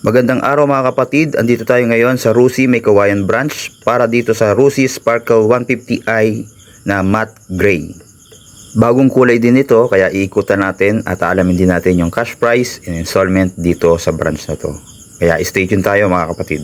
Magandang araw mga kapatid, andito tayo ngayon sa Rusi May Kawayan branch para dito sa Rusi Sparkle 150i na matte gray. Bagong kulay din ito kaya iikutan natin at alamin din natin yung cash price and installment dito sa branch na to. Kaya stay tuned tayo mga kapatid.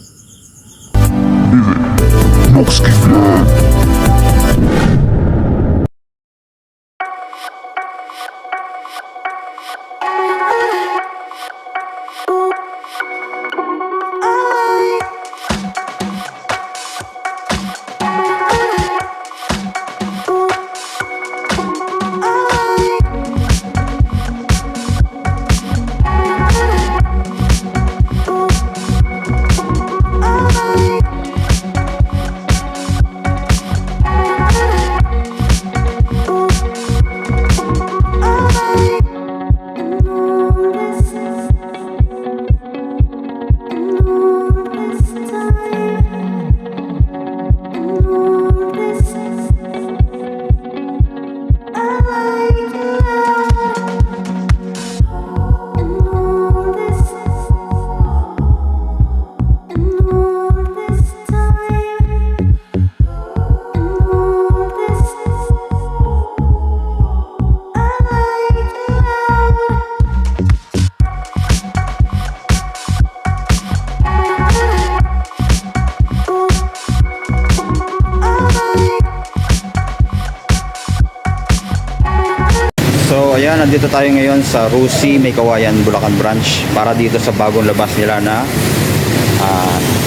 So ayan, nandito tayo ngayon sa Rusi May Kawayan, Bulacan branch para dito sa bagong labas nila na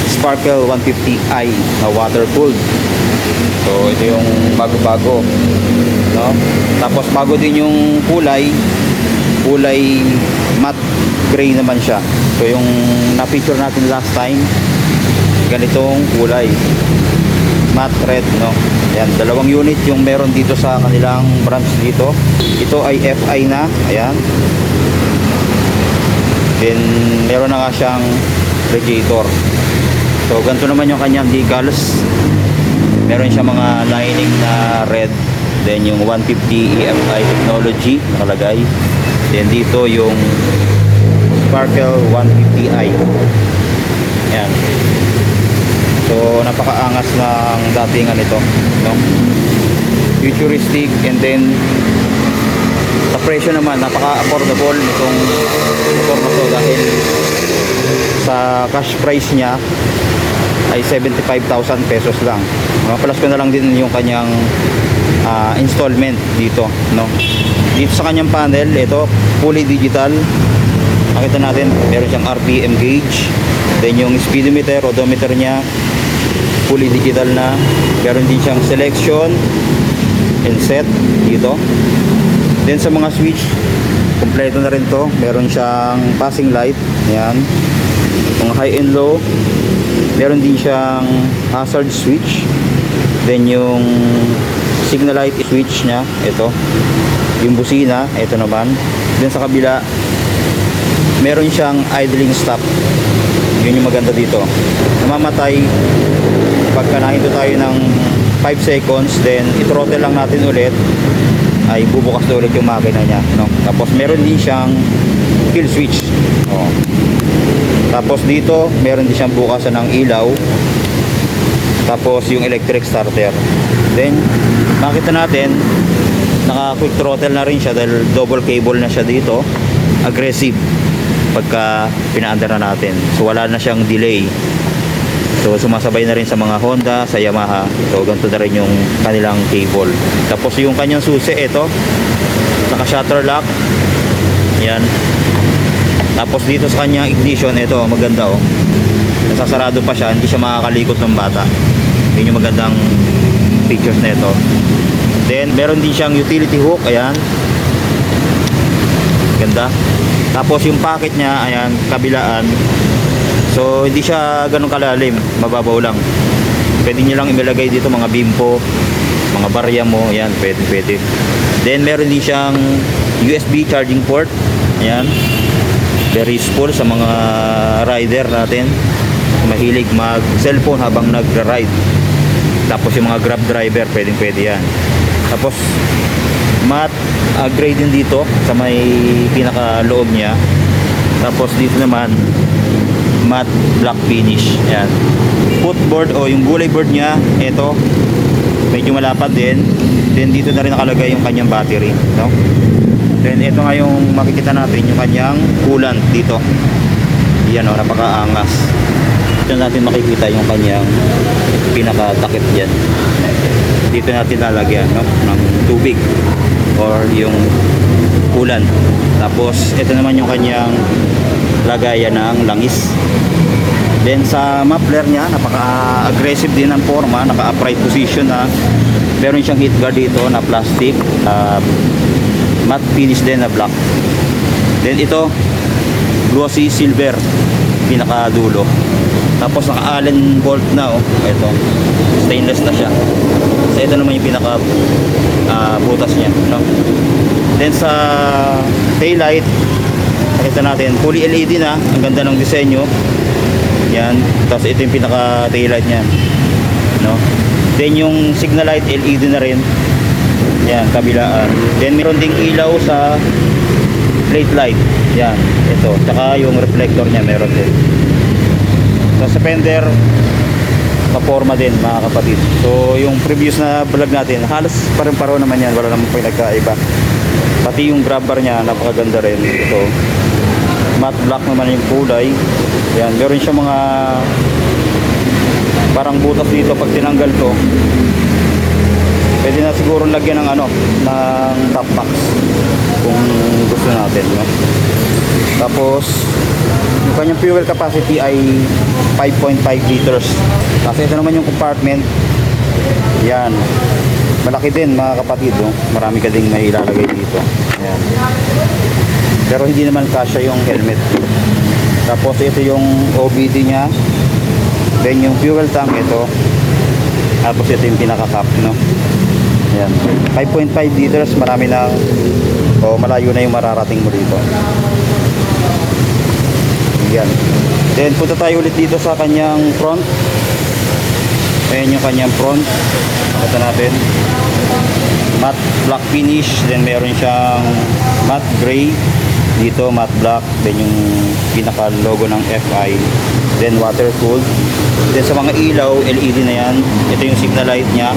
Sparkle 150i na water cooled. So ito yung bago-bago, no? Tapos bago din yung kulay matte gray naman siya. So yung na-feature natin last time, ganitong kulay matte red, no? Ayan, dalawang unit yung meron dito sa kanilang branch dito. Ito ay FI na, ayan. Then meron na nga siyang radiator. So ganito naman yung kanyang decals. Meron siya mga lining na red. Then yung 150 EFI technology nakalagay. Then dito yung Sparkle 150i. Ayan. So napakaangas ng datingan ito, no? Futuristic, and then sa presyo naman napaka-affordable nitong motor na to dahil sa cash price niya ay 75,000 pesos lang. Plus ko na lang din yung kanyang installment dito, no? Dito sa kanyang panel, ito fully digital. Makita natin meron siyang RPM gauge, then yung speedometer, odometer niya fully digital na. Meron din siyang selection and set dito. Then sa mga switch, kompleto na rin to. Meron siyang passing light, ayan, mga high and low. Meron din siyang hazard switch. Then yung signal light switch nya, ito. Yung busina, ito naman. Then sa kabila, meron siyang idling stop. Yun yung maganda dito. Namamatay pagka nahinto tayo ng 5 seconds, then i-throttle lang natin ulit, ay bubukas na ulit yung makina niya, no? Tapos meron din siyang kill switch. Tapos dito meron din siyang bukasan ng ilaw. Tapos yung electric starter. Then makita natin naka quick throttle na rin siya dahil double cable na siya dito. Aggressive pagka pinaandar na natin, so wala na siyang delay. So sumasabay na rin sa mga Honda, sa Yamaha. So ganito na rin yung kanilang cable. Tapos yung kanyang susi, ito naka shutter lock, yan. Tapos dito sa kanyang ignition, ito maganda, oh, nasasarado pa siya, hindi siya makakalikot ng bata. Yun yung magandang features na ito. Then meron din siyang utility hook, ayan, ganda. Tapos yung pocket niya, ayan, kabilaan. So hindi siya ganun kalalim, mababaw lang. Pwede niyo lang ilagay dito mga bimpo, mga barya mo, ayan, pwede. Then meron din siyang USB charging port, ayan. Very useful sa mga rider natin, mahilig mag cellphone habang nagra-ride. Tapos yung mga Grab driver, pwede yan. Tapos matte gray din dito sa may pinaka loob niya. Tapos dito naman matte black finish. Yan. Footboard o yung gulay board niya, ito medyo malapad din. Then dito na rin nakalagay yung kanyang battery, no? Then ito nga yung makikita natin yung kanyang coolant dito. Yan, oh, napakaangas. Dito natin makikita yung kanyang pinakatakip diyan. Dito natin lalagyan, no, ng tubig or yung coolant. Tapos ito naman yung kanyang lagayan ng langis. Then sa muffler niya, napaka-aggressive din ang forma, naka-upright position na. Meron siyang heat guard dito na plastic, matte finish din na black. Then ito, glossy silver, pinakadulo. Tapos naka-allen bolt na, oh. Ito, stainless na siya. So ito naman yung pinaka butas niya, no? Then sa taillight, nakita natin, fully LED na, ang ganda ng disenyo. Yan, tapos ito yung pinaka taillight niya, no? Then yung signal light LED na rin. Yan, kabilaan. Then meron ding ilaw sa plate light. Yan, ito. Tsaka yung reflector niya meron din. So sa fender, paporma din mga kapatid. So yung previous na vlog natin, halos parang-paro naman yan, wala namang pinagkaiba. Pati yung grab bar niya, napakaganda rin. Ito, matte black naman yung kulay. Yan, meron siya mga parang butas dito. Pag tinanggal to, pwede na siguro lagyan ng ano, ng top box kung gusto natin, no? Tapos yung kanyang fuel capacity ay 5.5 liters. Kasi ito naman yung compartment. Yan, malaki din mga kapatid, no? Marami ka ding may ilalagay dito. Yan. Pero hindi naman kasya yung helmet. Tapos ito yung OBD nya. Then yung fuel tank ito. Tapos ito yung pinaka-cap, no? Ayan. 5.5 liters, marami na o malayo na yung mararating mo dito. Ayan. Then punta tayo ulit dito sa kanyang front. Ayan yung kanyang front. Nakita natin. Matte black finish. Then meron siyang matte gray. Dito matte black, then yung pinaka logo ng FI, then water cooled. Then sa mga ilaw, LED na yan. Ito yung signal light nya.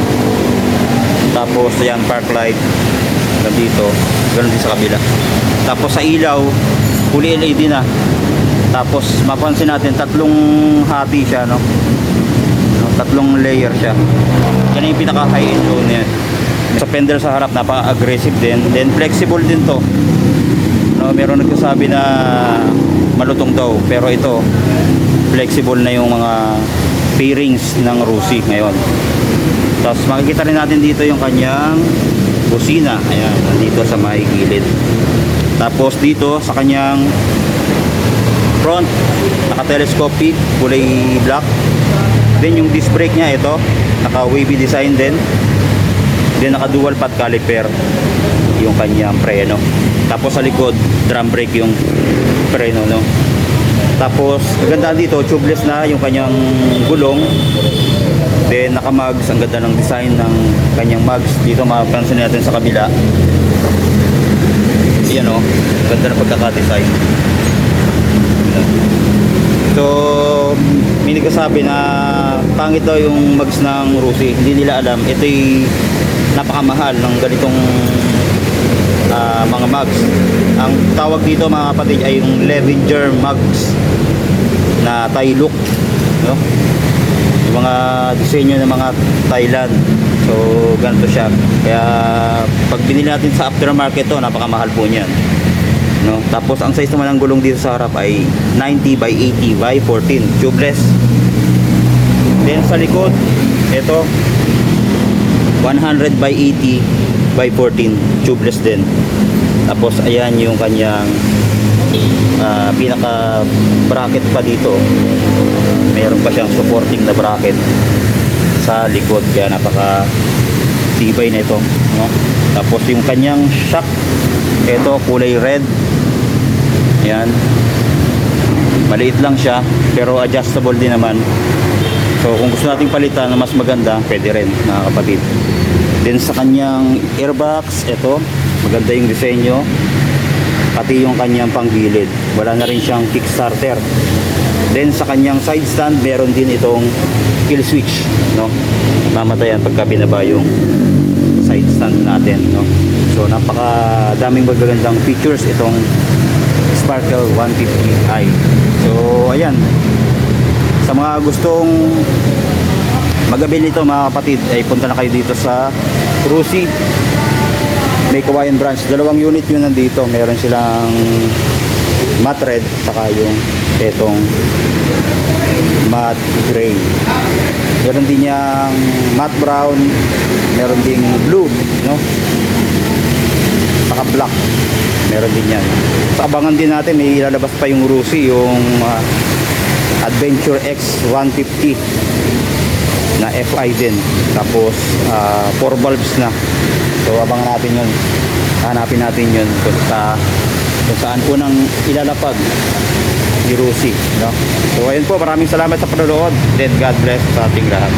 Tapos yan, park light dito, ganoon din sa kabila. Tapos sa ilaw, fully LED na. Tapos mapansin natin, tatlong hati siya, no? Tatlong layer siya. Yan yung pinaka high end low niya. Sa fender sa harap, napaka-aggressive din. Then flexible din to. No, meron nagsasabi na malutong daw, pero ito flexible na yung mga fairings ng Rusi ngayon. Tapos makikita rin natin dito yung kanyang busina. Ayan, dito sa may gilid. Tapos dito sa kanyang front, naka-telescopic, kulay black. Then yung disc brake niya, ito naka-wavy design din. Then naka-dual path caliper yung kanyang preno. Tapos sa likod, drum brake yung preno, no? Tapos ganda dito, tubeless na yung kanyang gulong. Then naka-mags, ang ganda ng design ng kanyang mags. Dito mapapansin natin sa kabila. Yan, oh, ganda ng pagkaka-design. So may nagsasabi na pangit daw yung mags ng Rusi. Hindi nila alam, ito'y napakamahal ng ganitong mga mags. Ang tawag dito mga kapatid ay yung Levinger mags na Thai look, no? Yung mga disenyo ng mga Thailand. So ganito siya. Kaya pag binili natin sa aftermarket to, napakamahal po niyan, no? Tapos ang size naman ng gulong dito sa harap ay 90 by 80 by 14 tubeless. Then sa likod, ito 100 by 80 by 14 tubeless din. Tapos ayan yung kanyang pinaka bracket pa dito. Mayroon pa siyang supporting na bracket sa likod, kaya napaka tibay na ito, no? Tapos yung kanyang shock, ito kulay red. Ayan, maliit lang siya pero adjustable din naman. So kung gusto nating palitan na mas maganda, pwede rin mga kapatid. Then sa kanyang airbox, ito maganda yung disenyo, pati yung kanyang panggilid. Wala na rin siyang kickstarter. Then sa kanyang side stand, meron din itong kill switch, no? Mamatayan pagka binaba yung side stand natin, no? So napaka daming magagandang features itong Sparkle 150i. So ayan, sa mga gustong mag-avail nito mga kapatid, ay punta na kayo dito sa Rusi May Kawayan branch. Dalawang unit yun nandito. Meron silang matte red saka yung etong matte gray. Meron din yung matte brown, meron ding blue, no? Saka black. Meron din yan. Sa abangan din natin, may ilalabas pa yung Rusi, yung Adventure X 150 na FI din. Tapos 4 bulbs na. So abangan natin yun. Hanapin natin yun kung saan unang ilalapag ni Rusi, no? So ayun po, maraming salamat sa panonood. Then God bless sa ating lahat.